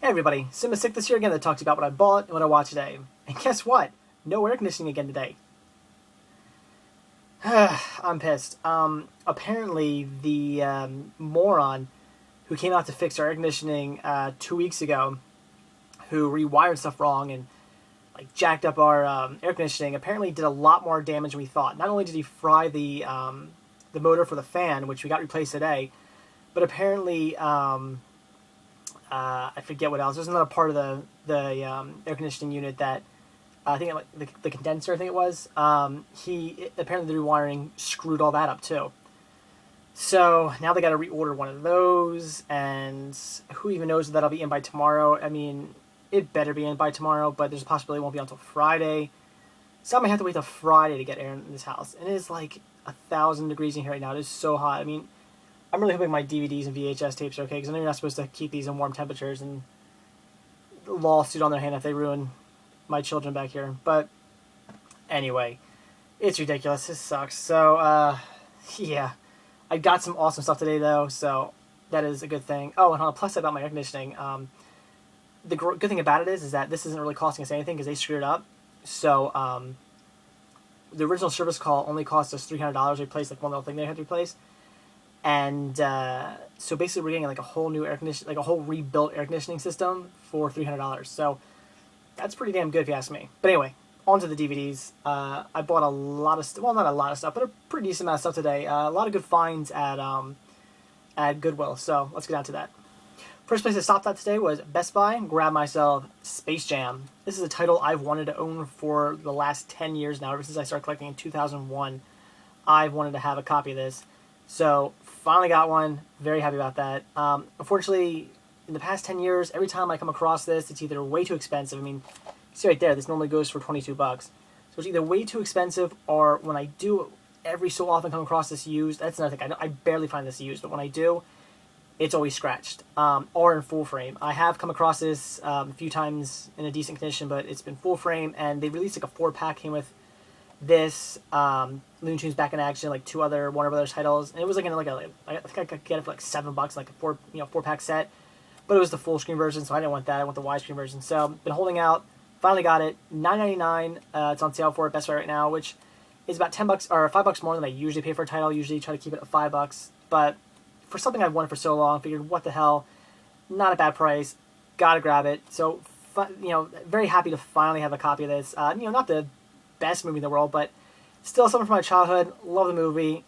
Hey everybody, Sick this year again to talk to you about what I bought and what I watched today. And guess what? No air conditioning again today. I'm pissed. Apparently the moron who came out to fix our air conditioning 2 weeks ago, who rewired stuff wrong and like jacked up our air conditioning, apparently did a lot more damage than we thought. Not only did he fry the motor for the fan, which we got replaced today, but apparently I forget what else. There's another part of the air conditioning unit that I think the condenser. I think it was. Apparently the rewiring screwed all that up too. So now they got to reorder one of those, and who even knows if that'll be in by tomorrow. I mean, it better be in by tomorrow, but there's a possibility it won't be until Friday. So I might have to wait till Friday to get air in this house. And it is like 1,000 degrees in here right now. It is so hot. I mean, I'm really hoping my DVDs and VHS tapes are okay, because I know you're not supposed to keep these in warm temperatures, and the lawsuit on their hand if they ruin my children back here. But anyway, it's ridiculous. This sucks. So, yeah. I got some awesome stuff today, though, so that is a good thing. Oh, and on a plus side about my air conditioning, the good thing about it is that this isn't really costing us anything because they screwed it up. So, the original service call only cost us $300 to replace like one little thing they had to replace. And so basically we're getting like a whole new air conditioning, like a whole rebuilt air conditioning system for $300. So that's pretty damn good if you ask me. But anyway, on to the DVDs. I bought a lot of well, not a lot of stuff, but a pretty decent amount of stuff today. A lot of good finds at Goodwill. So let's get down to that. First place I stopped at today was Best Buy and grabbed myself Space Jam. This is a title I've wanted to own for the last 10 years now. Ever since I started collecting in 2001, I've wanted to have a copy of this. So finally got one. Very happy about that. Unfortunately, in the past 10 years, every time I come across this, it's either way too expensive. I mean, you see right there, this normally goes for $22. So it's either way too expensive, or when I do every so often come across this used, that's another thing. I barely find this used, but when I do, it's always scratched, or in full frame. I have come across this a few times in a decent condition, but it's been full frame, and they released like a 4-pack, came with this, Looney Tunes Back in Action, like 2 other Warner Brothers titles, and it was like I think I could get it for like $7, like a 4-pack set, but it was the full screen version, so I didn't want that. I want the widescreen version. So been holding out. Finally got it. $9.99. It's on sale for Best Buy right now, which is about $10 or $5 more than I usually pay for a title. Usually try to keep it at $5, but for something I've wanted for so long, figured what the hell, not a bad price. Gotta grab it. So very happy to finally have a copy of this. Not the best movie in the world, but still something from my childhood. Love the movie.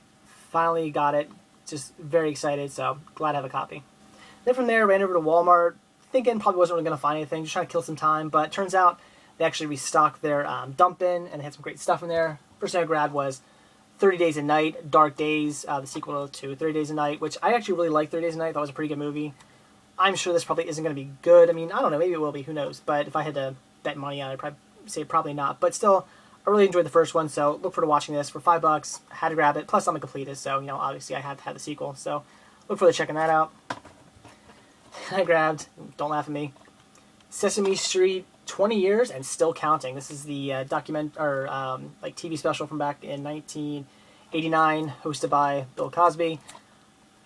Finally got it. Just very excited, so glad to have a copy. Then from there, ran over to Walmart, thinking probably wasn't really going to find anything, just trying to kill some time, but it turns out they actually restocked their dump bin, and they had some great stuff in there. First thing I grabbed was 30 Days a Night, Dark Days, the sequel to 30 Days a Night, which I actually really liked 30 Days a Night. Thought it was a pretty good movie. I'm sure this probably isn't going to be good. I mean, I don't know, maybe it will be, who knows, but if I had to bet money on it, I'd probably say probably not, but still, I really enjoyed the first one, so look forward to watching this for $5. Had to grab it. Plus, I'm a completist, so obviously I had to have the sequel. So look forward to checking that out. I grabbed, don't laugh at me, Sesame Street 20 years and still counting. This is the like TV special from back in 1989, hosted by Bill Cosby.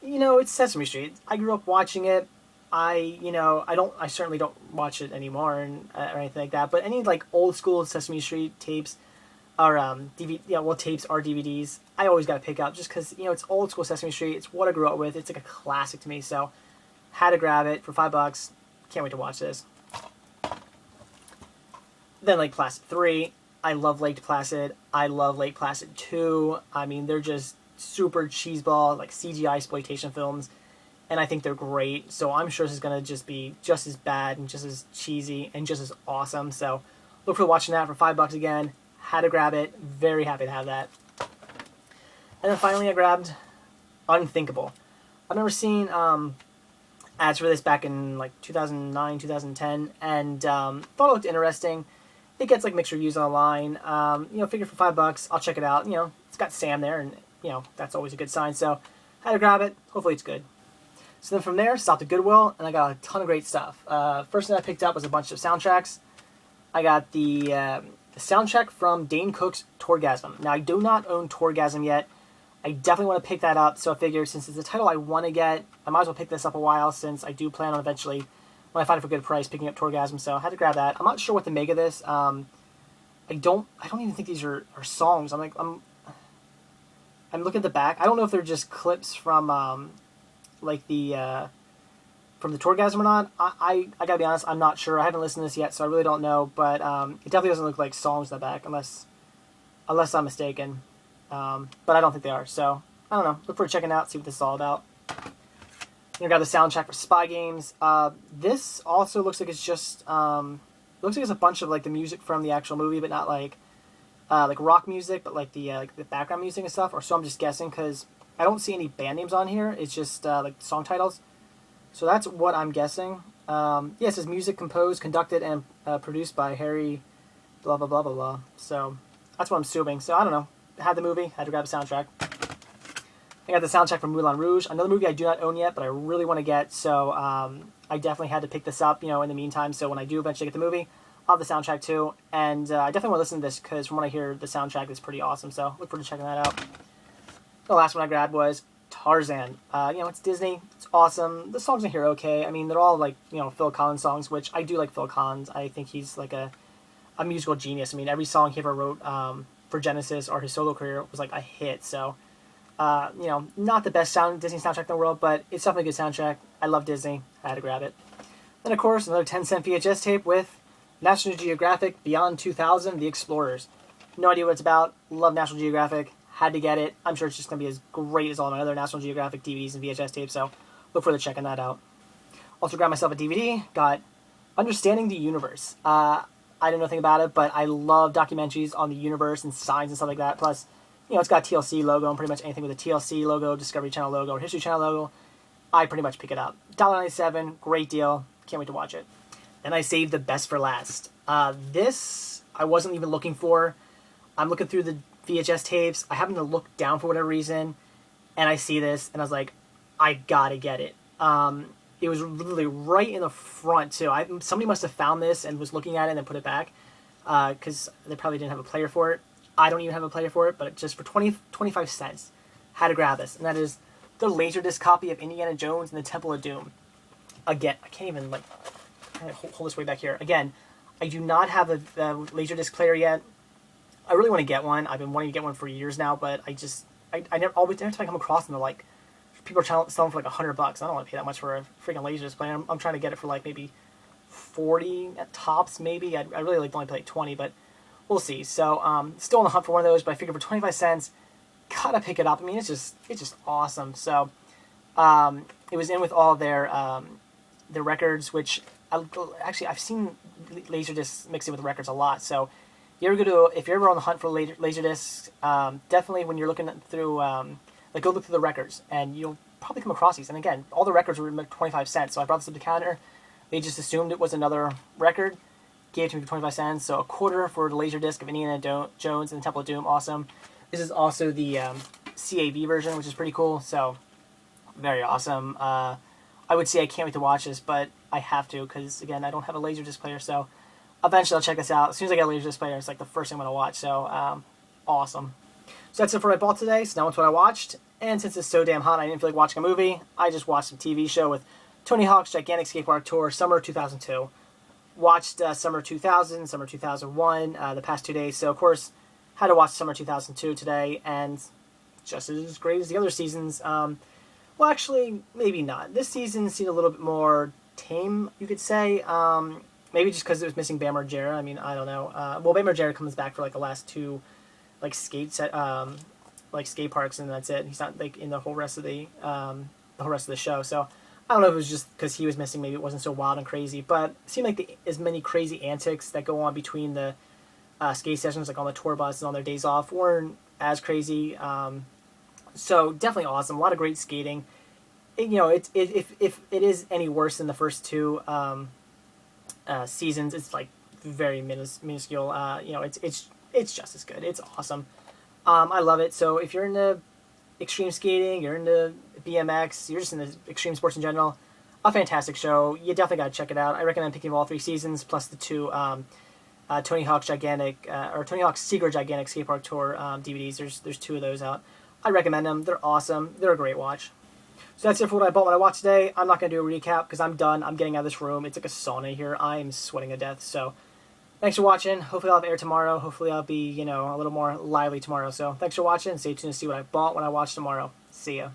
It's Sesame Street. I grew up watching it. I certainly don't watch it anymore or anything like that. But any like old school Sesame Street tapes or tapes or DVDs, I always got to pick up just because it's old school Sesame Street. It's what I grew up with. It's like a classic to me. So had to grab it for $5. Can't wait to watch this. Then Lake Placid 3. I love Lake Placid. I love Lake Placid 2. I mean, they're just super cheeseball like CGI exploitation films. And I think they're great, so I'm sure this is going to just be just as bad and just as cheesy and just as awesome. So look for watching that for $5 again. Had to grab it. Very happy to have that. And then finally I grabbed Unthinkable. I've never seen ads for this back in like 2009, 2010, and thought it looked interesting. It gets like mixed reviews online. Figure for $5, I'll check it out. It's got Sam there, and that's always a good sign. So had to grab it. Hopefully it's good. So then from there, stopped at Goodwill, and I got a ton of great stuff. First thing I picked up was a bunch of soundtracks. I got the soundtrack from Dane Cook's Tourgasm. Now, I do not own Tourgasm yet. I definitely want to pick that up, so I figured since it's a title I want to get, I might as well pick this up a while since I do plan on eventually when I find it for a good price, picking up Tourgasm. So I had to grab that. I'm not sure what to make of this. I don't even think these are songs. I'm looking at the back. I don't know if they're just clips from like the from the Tourgasm or not. I gotta be honest, I'm not sure. I haven't listened to this yet, so I really don't know. But it definitely doesn't look like songs in the back, unless I'm mistaken. But I don't think they are. So I don't know. Look forward to checking it out, see what this is all about. We got the soundtrack for Spy Games. This also looks like it's just looks like it's a bunch of like the music from the actual movie, but not like rock music, but like the background music and stuff. Or so I'm just guessing, because I don't see any band names on here. It's just like song titles. So that's what I'm guessing. Yeah, it says music composed, conducted, and produced by Harry blah blah blah blah blah. So that's what I'm assuming. So I don't know. I had the movie, had to grab the soundtrack. I got the soundtrack from Moulin Rouge, another movie I do not own yet, but I really want to get. So I definitely had to pick this up, in the meantime. So when I do eventually get the movie, I'll have the soundtrack too. And I definitely want to listen to this, because from what I hear, the soundtrack is pretty awesome. So look forward to checking that out. The last one I grabbed was Tarzan. It's Disney. It's awesome. The songs in here are okay. I mean, they're all like, Phil Collins songs, which I do like Phil Collins. I think he's like a musical genius. I mean, every song he ever wrote for Genesis or his solo career was like a hit. So, not the best Disney soundtrack in the world, but it's definitely a good soundtrack. I love Disney. I had to grab it. Then, of course, another 10-cent VHS tape with National Geographic Beyond 2000, The Explorers. No idea what it's about. Love National Geographic. Had to get it. I'm sure it's just going to be as great as all my other National Geographic DVDs and VHS tapes, so look forward to checking that out. Also grabbed myself a DVD. Got Understanding the Universe. I didn't know anything about it, but I love documentaries on the universe and science and stuff like that. Plus, it's got TLC logo, and pretty much anything with a TLC logo, Discovery Channel logo, or History Channel logo, I pretty much pick it up. $1.97, great deal. Can't wait to watch it. Then I saved the best for last. This I wasn't even looking for. I'm looking through the VHS tapes. I happened to look down for whatever reason, and I see this, and I was like, I gotta get it. It was literally right in the front, too. Somebody must have found this and was looking at it and then put it back, because they probably didn't have a player for it. I don't even have a player for it, but just for 25 cents, had to grab this, and that is the Laserdisc copy of Indiana Jones and the Temple of Doom. Again, I can't even, hold this way back here. Again, I do not have a Laserdisc player yet. I really want to get one. I've been wanting to get one for years now, but I never, every time I come across them, they're like, people are selling for like $100. I don't want to pay that much for a freaking Laserdisc player. I'm trying to get it for like maybe 40 at tops, maybe. I really like only pay like 20, but we'll see. So, still on the hunt for one of those, but I figured for 25 cents, gotta pick it up. I mean, it's just awesome. So, it was in with all their records, which I've seen Laserdiscs mixed in with records a lot. So, if you're ever on the hunt for Laserdiscs, definitely when you're looking through, go look through the records, and you'll probably come across these. And again, all the records were 25 cents. So I brought this up to the counter. They just assumed it was another record, gave it to me for 25 cents. So a quarter for the Laserdisc of Indiana Jones and the Temple of Doom. Awesome. This is also the CAV version, which is pretty cool. So very awesome. I would say I can't wait to watch this, but I have to, because again, I don't have a Laserdisc player. So eventually I'll check this out. As soon as I get a Laserdisc player, it's like the first thing I'm going to watch. So awesome. So that's it for what I bought today. So now it's what I watched. And since it's so damn hot, I didn't feel like watching a movie. I just watched some TV show with Tony Hawk's Gigantic Skatepark Tour, Summer 2002. Watched Summer 2000, Summer 2001, the past 2 days. So, of course, had to watch Summer 2002 today. And just as great as the other seasons. Well, actually, maybe not. This season seemed a little bit more tame, you could say. Maybe just because it was missing Bam Margera. I mean, I don't know. Well, Bam Margera comes back for like the last two skate parks, and that's it. He's not like in the whole rest of the show. So I don't know if it was just because he was missing. Maybe it wasn't so wild and crazy, but it seemed like as many crazy antics that go on between the skate sessions, like on the tour bus and on their days off, weren't as crazy. So definitely awesome. A lot of great skating. If it is any worse than the first two seasons, it's like very minuscule. It's just as good. It's awesome. I love it. So if you're into extreme skating, you're into BMX, you're just into extreme sports in general, a fantastic show. You definitely got to check it out. I recommend picking up all 3 seasons, plus the 2 Tony Hawk's Tony Hawk's Secret Gigantic Skatepark Tour DVDs. There's 2 of those out. I recommend them. They're awesome. They're a great watch. So that's it for what I bought when I watched today. I'm not going to do a recap because I'm done. I'm getting out of this room. It's like a sauna here. I'm sweating to death. So thanks for watching. Hopefully I'll have air tomorrow. Hopefully I'll be, a little more lively tomorrow. So thanks for watching. Stay tuned to see what I bought when I watch tomorrow. See ya.